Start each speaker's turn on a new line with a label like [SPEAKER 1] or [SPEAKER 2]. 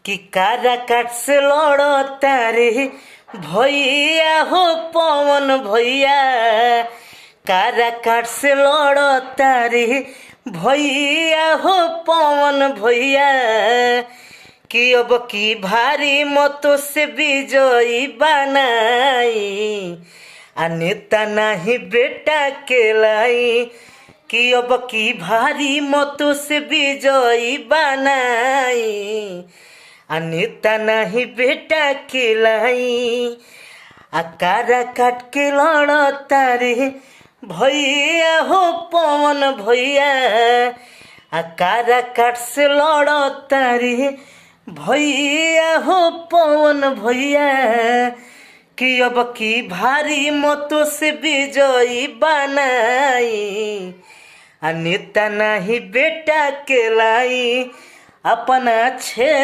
[SPEAKER 1] कि कारा काट से लड़ो तारे भैया हो पवन भैया, कारा काट से लड़ो तारे भैया हो पवन भैया। कि अब की भारी मतों से विजयी बनाई, आ नेता नहीं बेटा के लाई। कि अब की भारी मतों से विजयी बनाई, आ नेता नहीं बेटा के लाई। आ कारा काट के लड़ो तारे भैया हो पवन भैया, आ कारा काट से लड़ो तारे भैया हो पवन भैया। कि अब की भारी मतों से विजयी बनाई, आ नेता नहीं बेटा के लाई। अपना छे